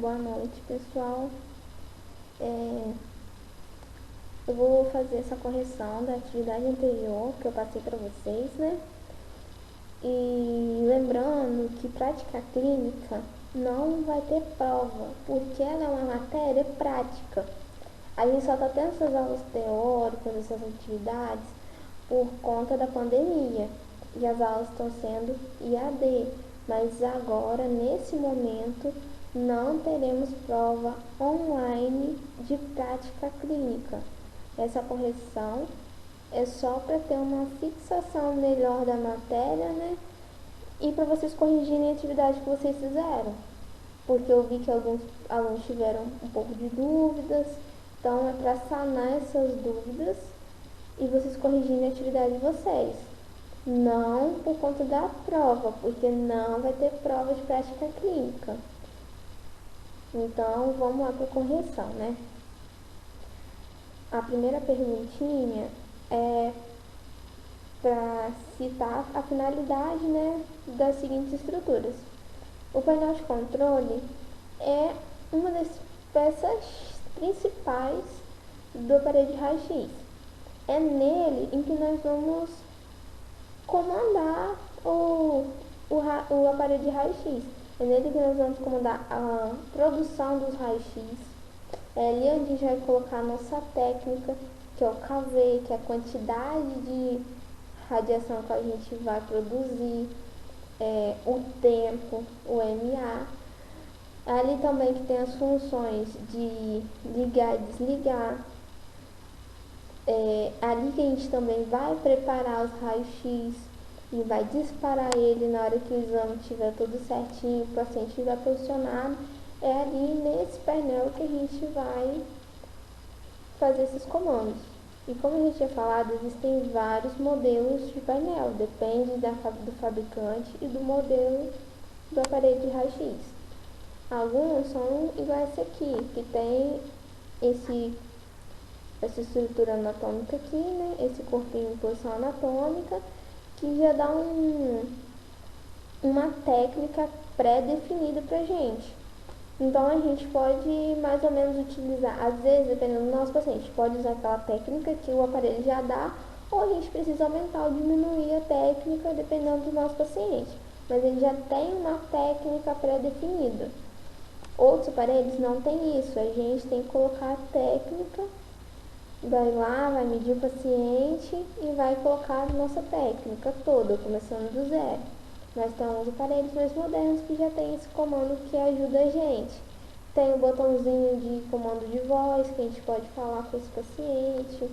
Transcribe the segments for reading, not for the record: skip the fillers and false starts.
Boa noite, pessoal. Eu vou fazer essa correção da atividade anterior que eu passei para vocês, né? E lembrando que prática clínica não vai ter prova, porque ela é uma matéria prática. A gente só está tendo essas aulas teóricas, essas atividades, por conta da pandemia. E as aulas estão sendo IAD. Mas agora, nesse momento, não teremos prova online de prática clínica. Essa correção é só para ter uma fixação melhor da matéria, né? E para vocês corrigirem a atividade que vocês fizeram. Porque eu vi que alguns alunos tiveram um pouco de dúvidas. Então é para sanar essas dúvidas e vocês corrigirem a atividade de vocês. Não por conta da prova, porque não vai ter prova de prática clínica. Então vamos lá para a correção, né? A primeira perguntinha é para citar a finalidade, né, das seguintes estruturas. O painel de controle é uma das peças principais do aparelho de raio-x. É nele em que nós vamos comandar o aparelho de raio-x. É nele que nós vamos comandar a produção dos raios-x. É ali onde a gente vai colocar a nossa técnica, que é o KV, que é a quantidade de radiação que a gente vai produzir, o tempo, o MA. Ali também que tem as funções de ligar e desligar. Ali que a gente também vai preparar os raios-x e vai disparar ele na hora que o exame estiver tudo certinho, o paciente estiver posicionado. É ali nesse painel que a gente vai fazer esses comandos. E como a gente tinha falado, existem vários modelos de painel, depende do fabricante e do modelo do aparelho de raio-x. Alguns são igual a esse aqui, que tem essa estrutura anatômica aqui, né? Esse corpinho em posição anatômica, que já dá uma técnica pré-definida pra gente. Então a gente pode mais ou menos utilizar, às vezes, dependendo do nosso paciente, pode usar aquela técnica que o aparelho já dá, ou a gente precisa aumentar ou diminuir a técnica dependendo do nosso paciente. Mas ele já tem uma técnica pré-definida. Outros aparelhos não tem isso, a gente tem que colocar a técnica, vai lá, vai medir o paciente e vai colocar a nossa técnica toda, começando do zero. Nós temos aparelhos mais modernos que já tem esse comando que ajuda a gente. Tem o botãozinho de comando de voz que a gente pode falar com esse paciente.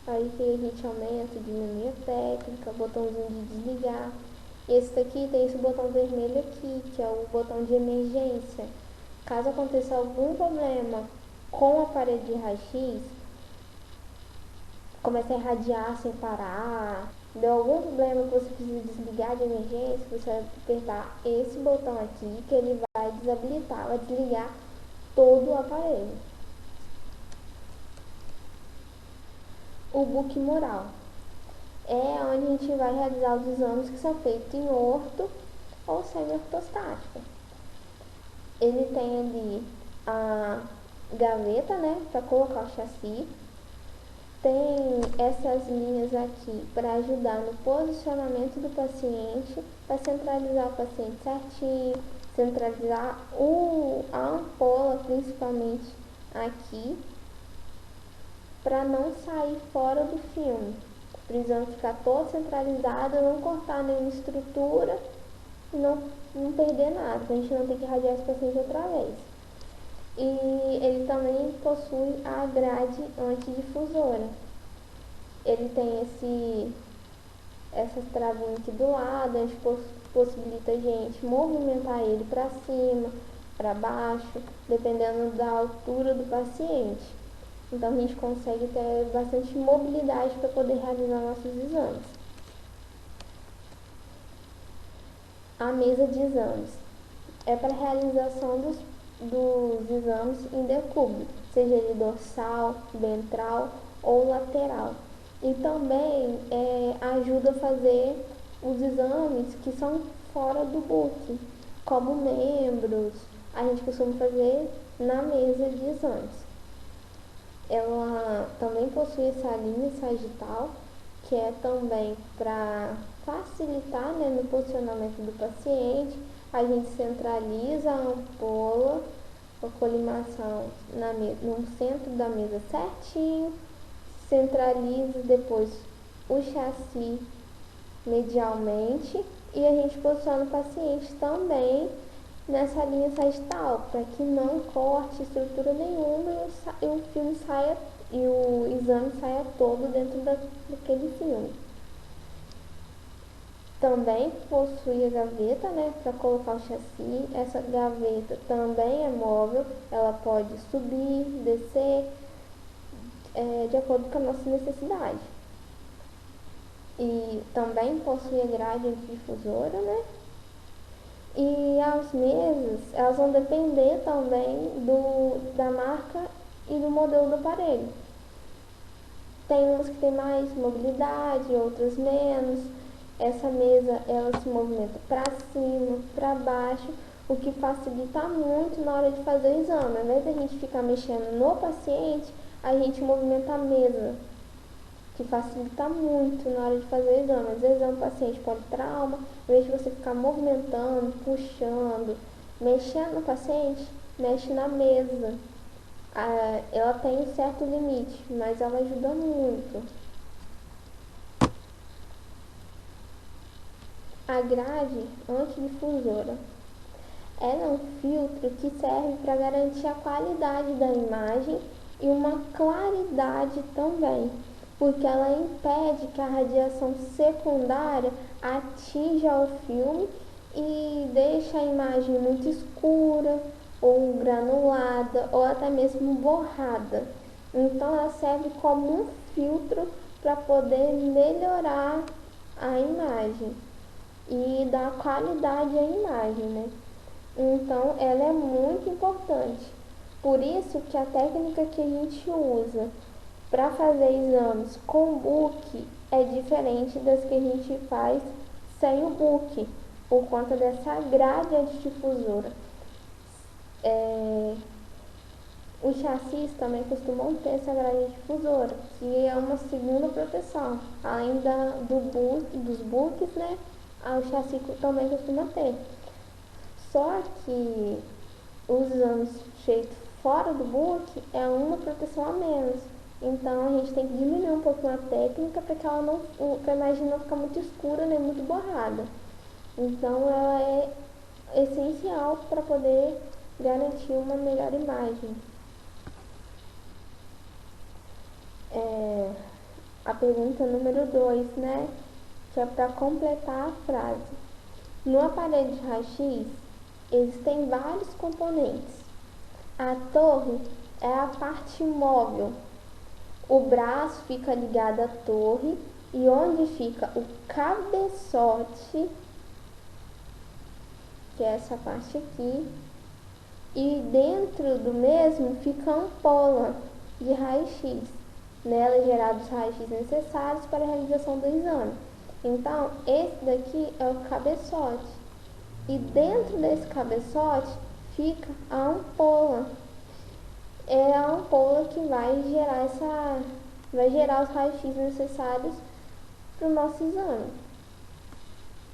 Aí que a gente aumenta, diminui a técnica, botãozinho de desligar. Esse daqui tem esse botão vermelho aqui, que é o botão de emergência. Caso aconteça algum problema com o aparelho de raio-x, começa a irradiar sem parar, deu algum problema que você precisa desligar de emergência, você vai apertar esse botão aqui que ele vai desabilitar, vai desligar todo o aparelho. O book mural é onde a gente vai realizar os exames que são feitos em orto ou semi-ortostático. Ele tem ali a gaveta, né, para colocar o chassi. Tem essas linhas aqui para ajudar no posicionamento do paciente, para centralizar o paciente certinho, centralizar a ampola principalmente aqui, para não sair fora do filme, precisando ficar todo centralizado, não cortar nenhuma estrutura e não perder nada, para a gente não ter que irradiar esse paciente outra vez. E ele também possui a grade antidifusora. Ele tem essas travinhas aqui do lado, a gente possibilita a gente movimentar ele para cima, para baixo, dependendo da altura do paciente. Então a gente consegue ter bastante mobilidade para poder realizar nossos exames. A mesa de exames é para a realização dos exames em decúbito, seja ele dorsal, ventral ou lateral. E também ajuda a fazer os exames que são fora do book, como membros, a gente costuma fazer na mesa de exames. Ela também possui essa linha sagital, que é também para facilitar, né, no posicionamento do paciente. A gente centraliza a ampola, a colimação no centro da mesa certinho, centraliza depois o chassi medialmente e a gente posiciona o paciente também nessa linha sagital, para que não corte estrutura nenhuma e o filme saia e o exame saia todo dentro daquele filme. Também possui a gaveta, né, para colocar o chassi. Essa gaveta também é móvel, ela pode subir, descer, de acordo com a nossa necessidade. E também possui a grade antidifusora, né? E as mesas, elas vão depender também da marca e do modelo do aparelho. Tem umas que tem mais mobilidade, outras menos. Essa mesa, ela se movimenta para cima, para baixo, o que facilita muito na hora de fazer o exame. Ao invés de a gente ficar mexendo no paciente, a gente movimenta a mesa, que facilita muito na hora de fazer o exame. Às vezes é um paciente politrauma, em vez de você ficar movimentando, puxando, mexendo no paciente, mexe na mesa. Ela tem um certo limite, mas ela ajuda muito. A grade antidifusora, ela é um filtro que serve para garantir a qualidade da imagem e uma claridade também, porque ela impede que a radiação secundária atinja o filme e deixa a imagem muito escura ou granulada ou até mesmo borrada. Então ela serve como um filtro para poder melhorar a imagem e dar qualidade à imagem, né? Então ela é muito importante. Por isso que a técnica que a gente usa para fazer exames com book é diferente das que a gente faz sem o book, por conta dessa grade antidifusora. Os chassis também costumam ter essa grade difusora, que é uma segunda proteção. Além dos books, né? O chassi também costuma ter. Só que os exames feitos fora do book é uma proteção a menos. Então a gente tem que diminuir um pouquinho a técnica para que ela não, pra a imagem não ficar muito escura nem muito borrada. Então ela é essencial para poder garantir uma melhor imagem. A pergunta número 2, né? Que é para completar a frase. No aparelho de raio-x existem vários componentes. A torre é a parte móvel. O braço fica ligado à torre e onde fica o cabeçote, que é essa parte aqui, e dentro do mesmo fica a ampola de raio-x. Nela é gerado os raios-x necessários para a realização do exame. Então, esse daqui é o cabeçote. E dentro desse cabeçote fica a ampola. É a ampola que vai gerar os raios-x necessários para o nosso exame.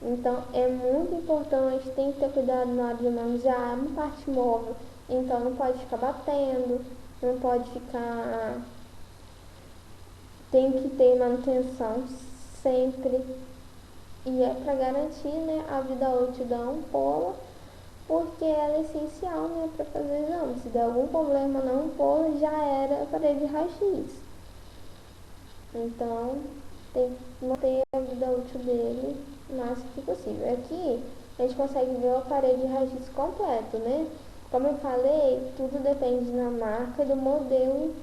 Então, é muito importante, tem que ter cuidado na hora de manusear, é uma parte móvel. Então, não pode ficar batendo, não pode ficar... Tem que ter manutenção sempre. E é para garantir, né, a vida útil da ampola, porque ela é essencial, né, para fazer exame. Se der algum problema na ampola, já era aparelho de raio-x. Então, tem que manter a vida útil dele o máximo que possível. Aqui, a gente consegue ver o aparelho de raio-x completo, né? Como eu falei, tudo depende da marca e do modelo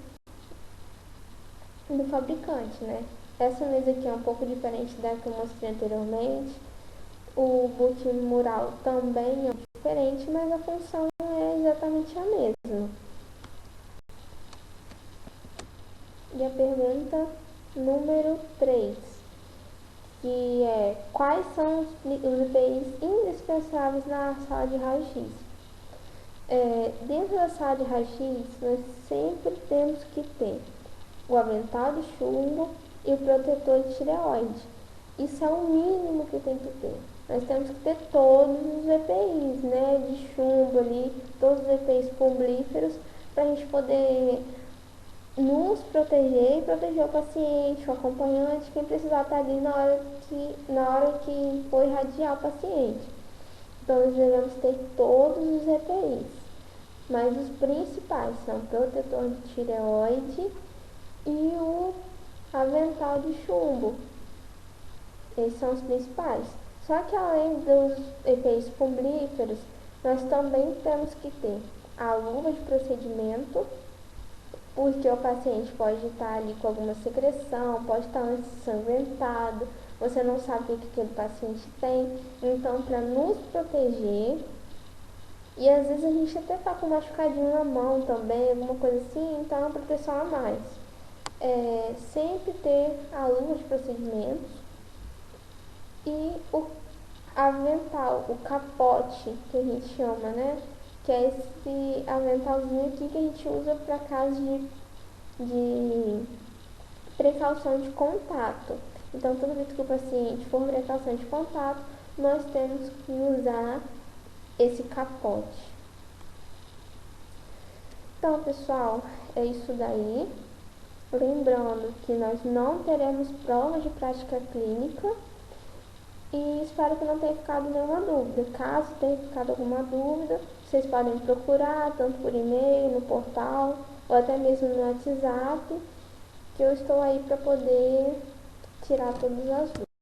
do fabricante, né? Essa mesa aqui é um pouco diferente da que eu mostrei anteriormente. O book mural também é diferente, mas a função é exatamente a mesma. E a pergunta número 3, que é: quais são os EPIs indispensáveis na sala de raio-x? Dentro da sala de raio-x, nós sempre temos que ter o avental de chumbo e o protetor de tireoide. Isso é o mínimo que tem que ter. Nós temos que ter todos os EPIs, né, de chumbo ali, todos os EPIs pumbríferos, para a gente poder nos proteger e proteger o paciente, o acompanhante, quem precisar estar ali na hora que for irradiar o paciente. Então, nós devemos ter todos os EPIs, mas os principais são o protetor de tireoide e o avental de chumbo. Esses são os principais. Só que além dos EPIs pumbríferos, nós também temos que ter a luva de procedimento, porque o paciente pode estar ali com alguma secreção, pode estar ensanguentado, você não sabe o que aquele paciente tem. Então, para nos proteger, e às vezes a gente até tá com um machucadinho na mão também, alguma coisa assim, então é uma proteção a mais. Sempre ter a luva de procedimentos e o avental, o capote que a gente chama, né? Que é esse aventalzinho aqui que a gente usa para caso de precaução de contato. Então, toda vez que o paciente for precaução de contato, nós temos que usar esse capote. Então, pessoal, é isso daí. Lembrando que nós não teremos provas de prática clínica e espero que não tenha ficado nenhuma dúvida. Caso tenha ficado alguma dúvida, vocês podem procurar tanto por e-mail, no portal ou até mesmo no WhatsApp, que eu estou aí para poder tirar todas as dúvidas.